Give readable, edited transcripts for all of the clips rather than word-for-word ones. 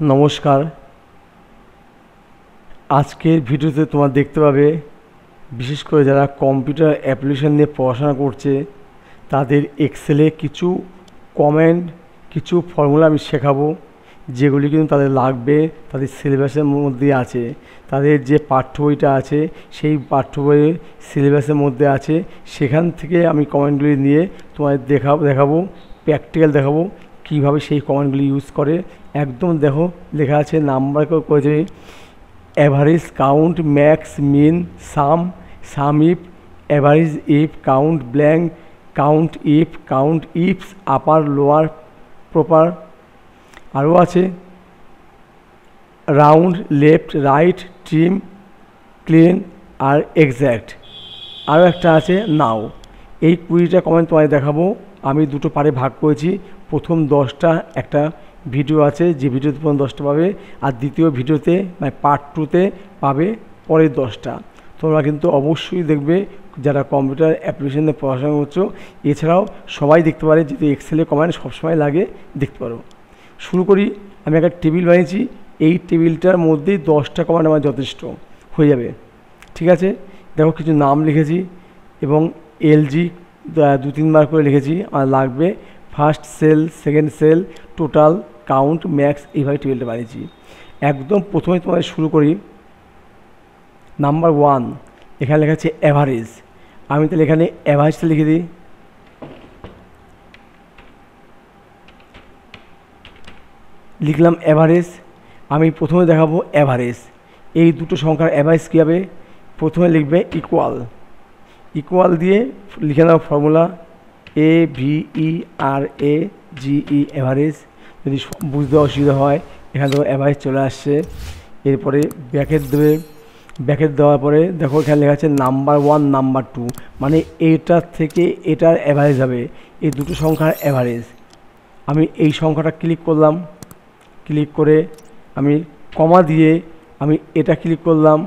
নমস্কার। আজকের ভিডিওতে তোমরা দেখতে পাবে বিশেষ করে যারা কম্পিউটার অ্যাপ্লিকেশন নিয়ে পড়াশোনা করছে তাদের এক্সেলে কিছু কমেন্ট, কিছু ফর্মুলা আমি শেখাবো, যেগুলি কিন্তু তাদের লাগবে, তাদের সিলেবাসের মধ্যে আছে। তাদের যে পাঠ্য বইটা আছে সেই পাঠ্য বইয়ের সিলেবাসের মধ্যে আছে। সেখান থেকে আমি কমেন্টগুলি নিয়ে তোমাদের দেখাবো প্র্যাকটিক্যাল দেখাবো কীভাবে সেই কমেন্টগুলি ইউজ করে। একদম দেখো লেখা আছে নাম্বার করেছে average, count, max, min, sum if, average if, count blank, count ifs, upper lower proper. আরও আছে round, left, right, trim, clean আর এক্স্যাক্ট। আরও একটা আছে নাও। এই 20টা কমেন্ট তোমায় দেখাবো। আমি দুটো পারে ভাগ করেছি। প্রথম 10টা একটা ভিডিও আছে, যে ভিডিওতে প্রথম 10টা পাবে, আর দ্বিতীয় ভিডিওতে মানে পার্ট 2তে পাবে পরের 10টা। তোমরা কিন্তু অবশ্যই দেখবে যারা কম্পিউটার অ্যাপ্লিকেশনে পড়াশোনা করছো। এছাড়াও সবাই দেখতে পারে, যেহেতু এক্সেলে কমান্ড সবসময় লাগে, দেখতে পারো। শুরু করি। আমি একটা টেবিল বানিয়েছি, এই টেবিলটার মধ্যেই 10টা কমান্ড আমার যথেষ্ট হয়ে যাবে। ঠিক আছে, দেখো কিছু নাম লিখেছি এবং এলজি 2-3 বার করে লিখেছি। আমার লাগবে first cell, second cell, total, count, max, এইভাবে টেবিলটা বানিয়েছি। একদম প্রথমে তোমাদের শুরু করি। নাম্বার 1 এখানে লেখা আছে অ্যাভারেজ। আমি তাহলে এখানে অ্যাভারেজটা লিখে দিই। লিখলাম অ্যাভারেজ। আমি প্রথমে দেখাবো অ্যাভারেজ। এই দুটো সংখ্যার অ্যাভারেজ কী হবে? প্রথমে লিখবে ইকুয়াল দিয়ে লিখে নাও ফর্মুলা AVERAGE, অ্যাভারেজ। যদি বুঝতে অসুবিধা হয় এখানে দেখো অ্যাভারেজ চলে আসছে। এরপরে ব্র্যাকেট দেবে। ব্র্যাকেট দেওয়ার পরে দেখো এখানে লেখা আছে নাম্বার 1, নাম্বার 2, মানে এটার থেকে এটার অ্যাভারেজ হবে, এই দুটো সংখ্যার অ্যাভারেজ। আমি এই সংখ্যাটা ক্লিক করলাম, ক্লিক করে আমি কমা দিয়ে আমি এটা ক্লিক করলাম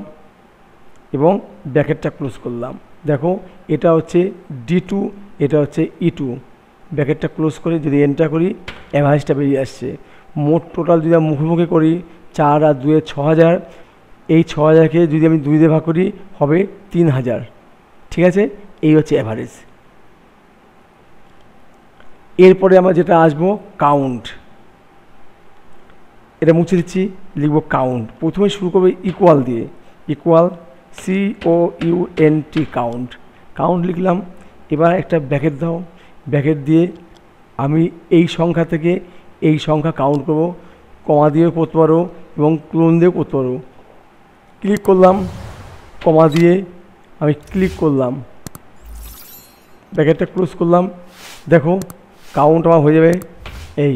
এবং ব্র্যাকেটটা ক্লোজ করলাম। দেখো এটা হচ্ছে D2, এটা হচ্ছে E2। ব্র্যাকেটটা ক্লোজ করে যদি এন্টার করি অ্যাভারেজটা বেরিয়ে আসছে। মোট টোটাল যদি আমি মুখোমুখি করি 4 আর 2 6000। এই 6000কে যদি আমি 2 দিয়ে ভাগ করি হবে 3000। ঠিক আছে, এই হচ্ছে অ্যাভারেজ। এরপরে আমরা যেটা আসবো কাউন্ট। এটা মুছে দিচ্ছি, লিখব কাউন্ট। প্রথমে শুরু করবে ইকুয়াল দিয়ে, ইকুয়াল COUNT, কাউন্ট লিখলাম। এবার একটা ব্র্যাকেট দাও। ব্র্যাকেট দিয়ে আমি এই সংখ্যা থেকে এই সংখ্যা কাউন্ট করব। কমা দিয়েও করতে পারো এবং ক্লোন দিয়েও করতে পারো। ক্লিক করলাম, কমা দিয়ে আমি ক্লিক করলাম, ব্র্যাকেটটা ক্লোজ করলাম। দেখো কাউন্ট আমার হয়ে যাবে। এই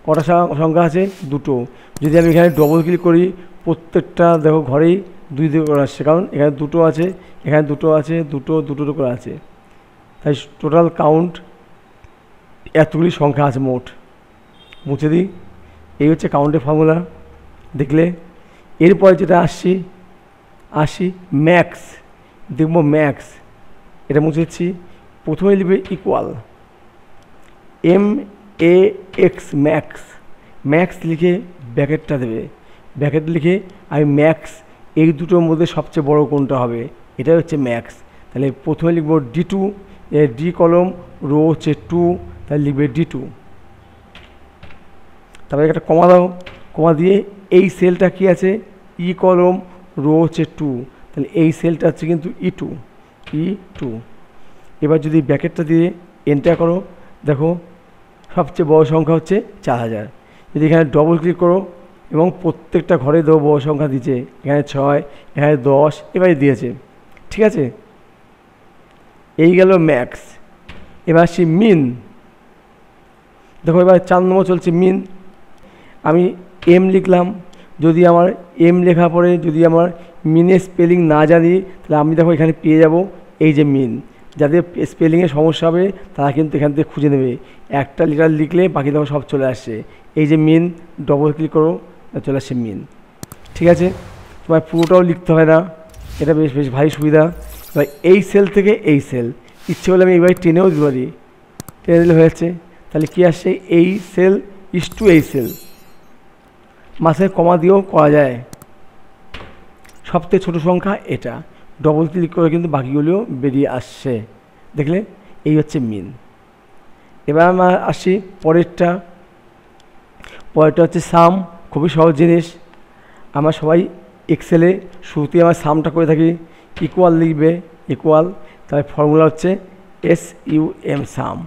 কটা সংখ্যা আছে? 2টো। যদি আমি এখানে ডবল ক্লিক করি প্রত্যেকটা দেখো ঘরেই 2 করে আসছে, কারণ এখানে 2টো আছে, এখানে 2টো আছে, 2টো করে আছে। তাই টোটাল কাউন্ট এতগুলি সংখ্যা আছে মোট। মুছে দিই। এই হচ্ছে কাউন্টের ফর্মুলা, দেখলে। এরপরে যেটা আসি ম্যাক্স। দেখব ম্যাক্স, এটা মুছে দিচ্ছি। প্রথমে লিখবে ইকুয়াল MAX, ম্যাক্স লিখে ব্র্যাকেটটা দেবে। ব্র্যাকেট লিখে আমি ম্যাক্স, এই দুটোর মধ্যে সবচেয়ে বড় কোনটা হবে, এটাই হচ্ছে ম্যাক্স। তাহলে প্রথমে লিখব D2, ডি কলম, রো হচ্ছে 2, তাহলে লিখবে D2। তারপরে একটা কমা দাও, কমা দিয়ে এই সেলটা কি আছে? ই কলম, রো হচ্ছে 2, তাহলে এই সেলটা হচ্ছে কিন্তু E2। এবার যদি ব্র্যাকেটটা দিয়ে এন্টার করো, দেখো সবচেয়ে বড় সংখ্যা হচ্ছে 4000। যদি এখানে ডবল ক্লিক করো এবং প্রত্যেকটা ঘরে দেবো বড় সংখ্যা দিয়েছে, এখানে 6, এখানে 10, এবারে দিয়েছে। ঠিক আছে, এই গেল ম্যাক্স। এবার আসছি মিন। দেখো এবার 4 নম্বর চলছে মিন। আমি M লিখলাম। যদি আমার M লেখা পরে যদি আমার মিনের স্পেলিং না জানি, তাহলে আমি দেখো এখানে পেয়ে যাব এই যে মিন। যাদের স্পেলিংয়ে সমস্যা হবে তারা কিন্তু এখান থেকে খুঁজে নেবে। একটা লেটার লিখলে বাকি দেখো সব চলে আসছে। এই যে মিন, ডবল ক্লিক করো, চলে আসছে মিন। ঠিক আছে, তোমার পুরোটাও লিখতে হয় না, এটা বেশ ভারী সুবিধা। এবার এই সেল থেকে এই সেল ইচ্ছে হলে আমি এইভাবে টেনেও দিতে পারি, টেনে দিলে হয়ে যাচ্ছে। তাহলে কী আসছে? এই সেল ইস টু এই সেল। মাঝে কমা দিয়েও করা যায়। সবথেকে ছোটো সংখ্যা এটা, ডবল ক্লিক করে কিন্তু বাকিগুলিও বেরিয়ে আসছে। দেখলে এই হচ্ছে মিন। এবার আমরা আসি পরেরটা হচ্ছে সাম। খুবই সহজ জিনিস। আমরা সবাই এক্সেলে শুরুতে আমার সামটা করে থাকি, ইকুয়াল লিখবে, ইকুয়াল, তারপরে ফর্মুলা হচ্ছে SUM সাম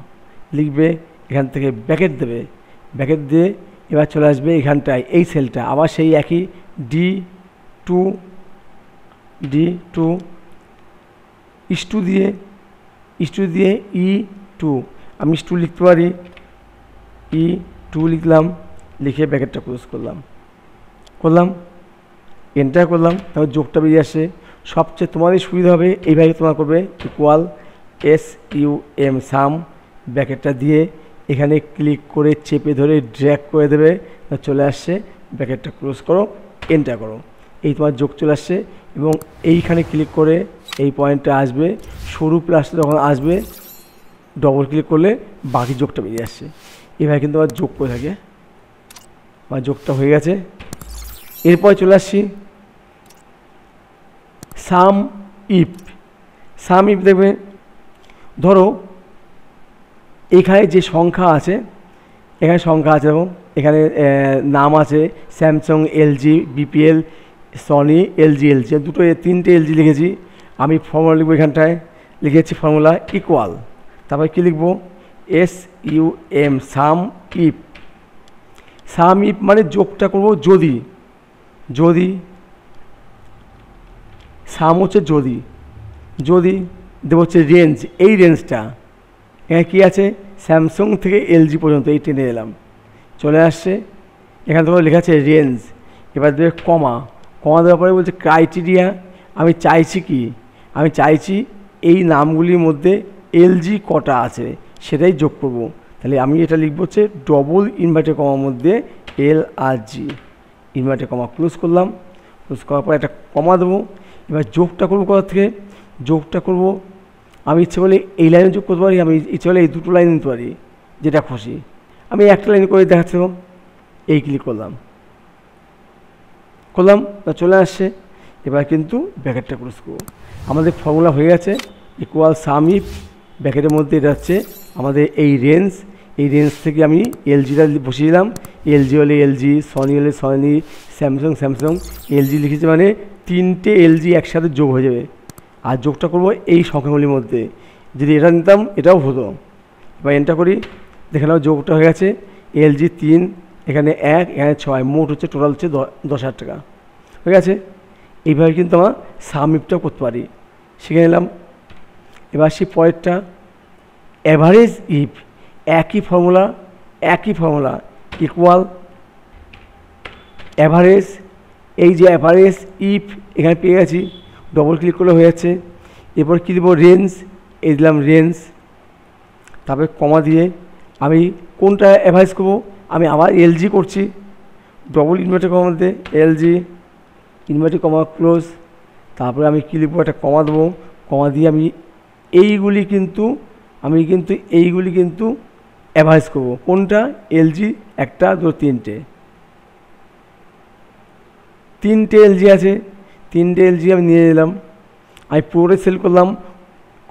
লিখবে, এখান থেকে ব্র্যাকেট দেবে, ব্র্যাকেট দিয়ে এবার চলে আসবে এখানটায় এই সেলটা, আবার সেই একই D2 ইস2 দিয়ে E2, আমি ইস2 লিখতে পারি, E2 লিখলাম, লিখে ব্র্যাকেটটা ক্লোজ করলাম, এন্টার করলাম, তারপর যোগটা বেরিয়ে আসে। সবচেয়ে তোমাদের সুবিধা হবে এইভাবে তোমার করবে, ইকুয়াল SUM সাম, ব্র্যাকেটটা দিয়ে এখানে ক্লিক করে চেপে ধরে ড্র্যাগ করে দেবে, চলে আসছে, ব্র্যাকেটটা ক্লোজ করো, এন্টার করো, এই তোমার যোগ চলে আসছে। এবং এইখানে ক্লিক করে এই পয়েন্টটা আসবে, সরু প্লাসটা যখন আসবে ডবল ক্লিক করলে বাকি যোগটা বেরিয়ে আসছে। এভাবে কিন্তু আমার যোগ করে থাকে। আমার যোগটা হয়ে গেছে। এরপর চলে আসছি সাম ইফ দেখবে, ধরো এখানে যে সংখ্যা আছে, এখানে সংখ্যা আছে, এবং এখানে নাম আছে Samsung, LG, BPL, Sony, LG দুটো, তিনটে LG লিখেছি। আমি ফর্মুলা লিখবো, এখানটায় লিখেছি ফর্মুলা ইকুয়াল, তারপরে কী লিখবো, SUM সাম ইফ মানে যোগটা করবো যদি সাম হচ্ছে যদি দেবো হচ্ছে রেঞ্জ, এই রেঞ্জটা এখানে কী আছে, স্যামসাং থেকে LG পর্যন্ত এই টেনে এলাম, চলে আসছে, এখান থেকে লেখা আছে রেঞ্জ। এবার দেবে কমা দেওয়ার পরে বলছে ক্রাইটেরিয়া, আমি চাইছি এই নামগুলির মধ্যে LG কটা আছে সেটাই যোগ করব। তাহলে আমি এটা লিখবো হচ্ছে ডবল ইনভার্টেড কমার মধ্যে LRG, ইনভার্টেড কমা ক্লোজ করলাম, ক্লোজ করার পর একটা কমা দেবো। এবার যোগটা করবো কোথা থেকে, যোগটা করব আমি ইচ্ছে করলে এই লাইনে যোগ করতে পারি, আমি ইচ্ছে করলে এই দুটো লাইন নিতে পারি, যেটা খুশি। আমি একটা লাইন করে দেখাচ্ছি, এই ক্লিক করলাম, তা চলে আসছে। এবার কিন্তু ব্র্যাকেটটা ক্লোজ করবো। আমাদের ফর্মুলা হয়ে গেছে, ইকুয়াল সাম ইফ, ব্র্যাকেটের মধ্যে এটা হচ্ছে আমাদের এই রেঞ্জ থেকে আমি LGটা বসিয়ে দিলাম, LG হলে LG, সনি হলে সনি, স্যামসাং, LG লিখেছে মানে তিনটে LG একসাথে যোগ হয়ে যাবে। আর যোগটা করবো এই সংখ্যাগুলির মধ্যে, যদি এটা নিতাম এটাও হতো। এবার এন্টার করি, দেখে নাও যোগটা হয়ে গেছে, LG 3, এখানে 1, এখানে 6, মোট হচ্ছে টোটাল হচ্ছে 10,000 টাকা হয়ে গেছে। এইভাবে কিন্তু আমরা সাম ইফটাও করতে পারি, শিখে নিলাম। এবার সেই পরেরটা অ্যাভারেজ ইফ, একই ফর্মুলা ইকুয়াল অ্যাভারেজ, এই যে অ্যাভারেজ ইফ এখানে পেয়ে গেছি, ডবল ক্লিক করলে হয়ে যাচ্ছে। এরপর কী দেবো, রেঞ্জ, এই দিলাম রেঞ্জ, তারপরে কমা দিয়ে আমি কোনটা অ্যাভারেজ করবো, আমি আবার LG করছি, ডবল ইনভার্টেড কমার মধ্যে LG, ইনভার্টেড কমা ক্লোজ, তারপরে আমি কী লিখবো, একটা কমা দেবো, কমা দিয়ে আমি এইগুলি কিন্তু অ্যাভারেজ করবো। কোনটা, LG, একটা, দুটো, তিনটে LG আছে, তিনটে LG আমি নিয়ে নিলাম। আমি পুরোটাই সেল করলাম,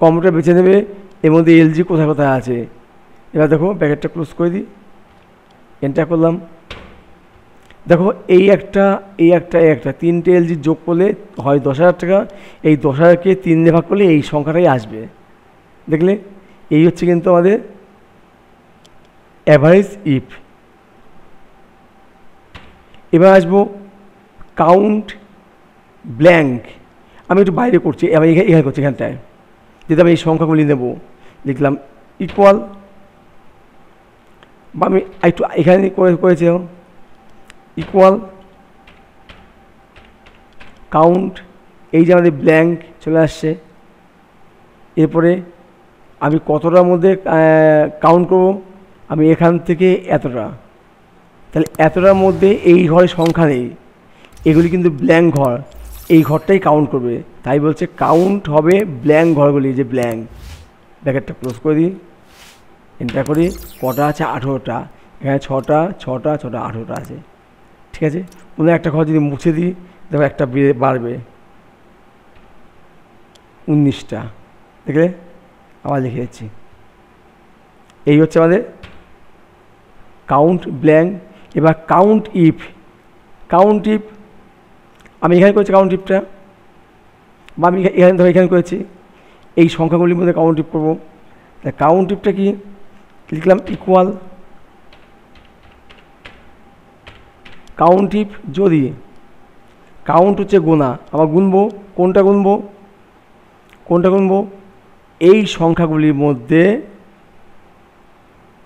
কম্পিউটার বেছে নেবে এর মধ্যে LG কোথায় কোথায় আছে। এবার দেখো ব্র্যাকেটটা ক্লোজ করে দিই, এন্টার করলাম, দেখো এই একটা তিনটে LG যোগ করলে হয় 10,000 টাকা, এই 10,000কে 3 দিয়ে ভাগ করলে এই সংখ্যাটাই আসবে। দেখলে এই হচ্ছে কিন্তু আমাদের অ্যাভারেজ ইফ। এবার আসবো কাউন্ট ব্ল্যাঙ্ক, আমি একটু বাইরে করছি, আমি এখানে করছি, এখানটায় যদি আমি এই সংখ্যাগুলি নেব, লিখলাম ইকুয়াল, বা আমি একটু এখানে করেছি ইকুয়াল কাউন্ট, এই যে আমাদের ব্ল্যাঙ্ক চলে আসছে। এরপরে আমি কতটার মধ্যে কাউন্ট করব, আমি এখান থেকে এতটা, তাহলে এতটার মধ্যে এই ঘরে সংখ্যা নেই, এগুলি কিন্তু ব্ল্যাঙ্ক ঘর, এই ঘরটাই কাউন্ট করবে, তাই বলছে কাউন্ট হবে ব্ল্যাঙ্ক ঘরগুলি, যে ব্ল্যাঙ্ক। ব্র্যাকেটটা ক্লোজ করে দিই, এন্টার করি, কটা আছে, 18টা, এখানে 6টা 18টা আছে, ঠিক আছে, কোনো একটা ঘর যদি মুছে দিই দেখো একটা বাড়বে 19টা, দেখলে আবার লিখে দিচ্ছি। এই হচ্ছে আমাদের কাউন্ট ব্ল্যাঙ্ক। এবার কাউন্ট ইফ, কাউন্ট ইফ আমি এখানে করেছি কাউন্ট ইফটা, বা আমি এখানে ধরো এখানে করেছি, এই সংখ্যাগুলির মধ্যে কাউন্ট ইফ করবো। তা কাউন্ট ইফটা কি লিখলাম, ইকুয়াল কাউন্ট ইফ যদি কাউন্ট হচ্ছে গোনা, আবার গুনবো, কোনটা গুনবো, কোনটা গুনবো, এই সংখ্যাগুলির মধ্যে,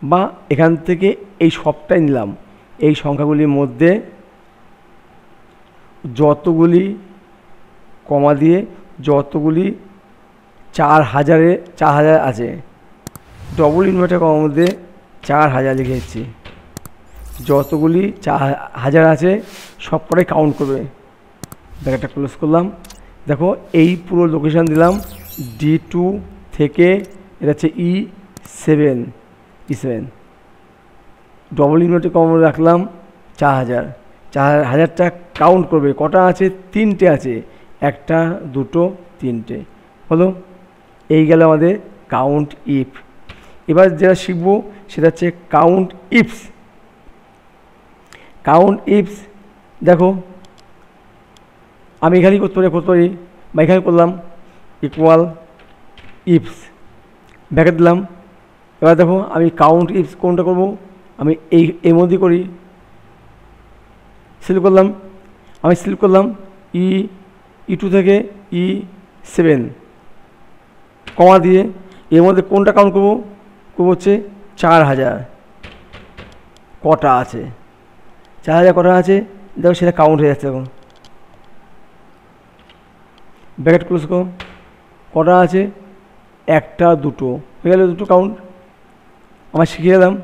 বা এখান থেকে এই সবটাই নিলাম, এই সংখ্যাগুলির মধ্যে যতগুলি কমা দিয়ে যতগুলি 4000 আছে, ডবল ইনভার্টার কমার মধ্যে 4000 লিখে দিচ্ছি, যতগুলি 4000 আছে সবকটাই কাউন্ট করবে। ব্র্যাকেটটা ক্লোজ করলাম। দেখো এই পুরো লোকেশান দিলাম, D2 থেকে এটা হচ্ছে E7, ডবল ইনভার্টার কমন রাখলাম 4000, 4000টা কাউন্ট করবে, কটা আছে, 3টে আছে, 1 2 3টে হলো। এই গেল আমাদের কাউন্ট ইফ। এবার যেটা শিখব সেটা হচ্ছে কাউন্ট ইফস। কাউন্ট ইফস দেখো আমি এখানেই করতে পারি, বা এখানে করলাম ইকুয়াল ইফস, ব্র্যাকেট দিলাম। এবার দেখো আমি কাউন্ট ইফস কোনটা করব, আমি এই মধ্যে করি, সিলেক্ট করলাম, আমি সিলেক্ট করলাম E2 থেকে E7 কমা দিয়ে এর মধ্যে কোনটা কাউন্ট করবো হচ্ছে 4000 কটা আছে, 4000 কটা আছে দেখো সেটা কাউন্ট হয়ে যাচ্ছে। এখন ব্র্যাকেট ক্লোজ করো, কটা আছে, 1 2 হয়ে গেল, 2 কাউন্ট। আমার শিখিয়ে দিলাম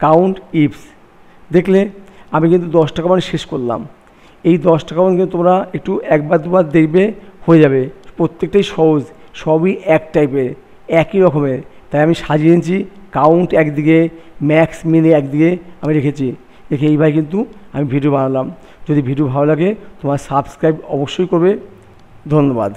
কাউন্ট ইফস। দেখলে আমি কিন্তু 10টা কমান্ড শেষ করলাম। এই 10টা কমান্ড কিন্তু তোমরা একটু একবার দুবার দেখবে, হয়ে যাবে। প্রত্যেকটাই সহজ, সবই এক টাইপের, একই রকমের। তাই আমি সাজিয়ে নিয়েছি, কাউন্ট একদিকে, ম্যাক্স মিন একদিকে আমি রেখেছি। দেখে এইভাবে কিন্তু আমি ভিডিও বানালাম। যদি ভিডিও ভালো লাগে তোমার সাবস্ক্রাইব অবশ্যই করবে। ধন্যবাদ।